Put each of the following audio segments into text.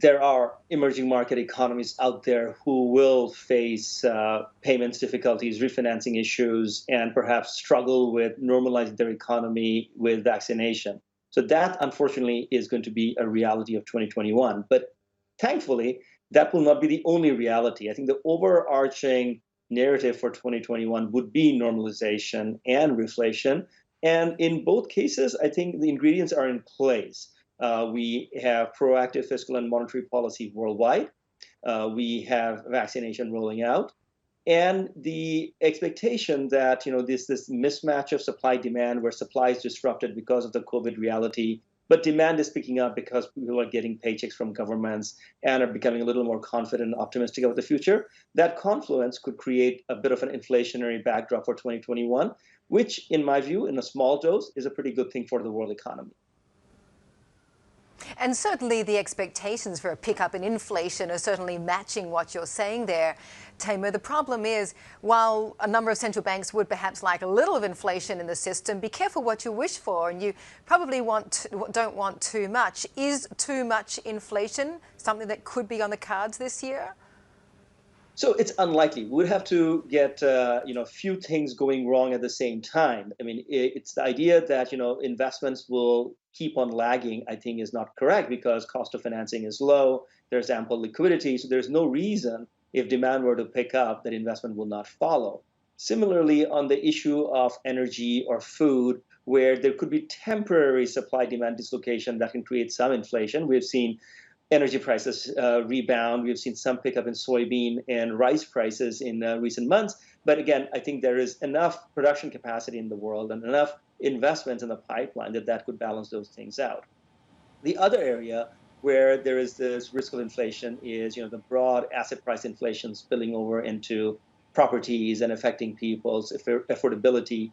there are emerging market economies out there who will face payments difficulties, refinancing issues, and perhaps struggle with normalizing their economy with vaccination. So that, unfortunately, is going to be a reality of 2021. But thankfully, that will not be the only reality. I think the overarching narrative for 2021 would be normalization and reflation. And in both cases, I think the ingredients are in place. We have proactive fiscal and monetary policy worldwide. We have vaccination rolling out, and the expectation that this mismatch of supply demand, where supply is disrupted because of the COVID reality, but demand is picking up because people are getting paychecks from governments and are becoming a little more confident and optimistic about the future. That confluence could create a bit of an inflationary backdrop for 2021, which, in my view, in a small dose, is a pretty good thing for the world economy. And certainly the expectations for a pickup in inflation are certainly matching what you're saying there, Taimur. The problem is, while a number of central banks would perhaps like a little of inflation in the system, be careful what you wish for, and you probably don't want too much. Is too much inflation something that could be on the cards this year? So it's unlikely. We'd have to get a few things going wrong at the same time. I mean, it's the idea that investments will keep on lagging, I think, is not correct, because cost of financing is low. There's ample liquidity, so there's no reason, if demand were to pick up, that investment will not follow. Similarly, on the issue of energy or food, where there could be temporary supply-demand dislocation that can create some inflation, we've seen energy prices rebound. We've seen some pickup in soybean and rice prices in recent months. But again, I think there is enough production capacity in the world and enough investments in the pipeline that could balance those things out. The other area where there is this risk of inflation is the broad asset price inflation spilling over into properties and affecting people's affordability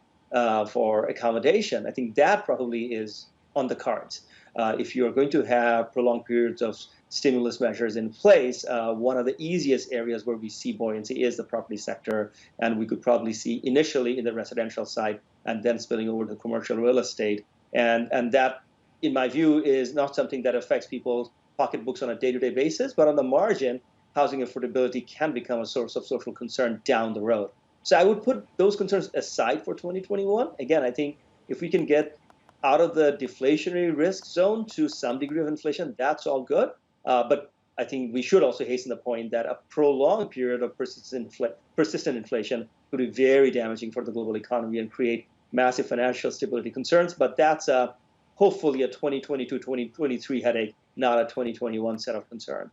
for accommodation. I think that probably is on the cards. If you're going to have prolonged periods of stimulus measures in place, one of the easiest areas where we see buoyancy is the property sector. And we could probably see initially in the residential side and then spilling over to commercial real estate. And that, in my view, is not something that affects people's pocketbooks on a day-to-day basis, but on the margin, housing affordability can become a source of social concern down the road. So I would put those concerns aside for 2021. Again, I think if we can get out of the deflationary risk zone to some degree of inflation, that's all good. But I think we should also hasten the point that a prolonged period of persistent inflation could be very damaging for the global economy and create massive financial stability concerns. But that's hopefully a 2022-2023 headache, not a 2021 set of concern.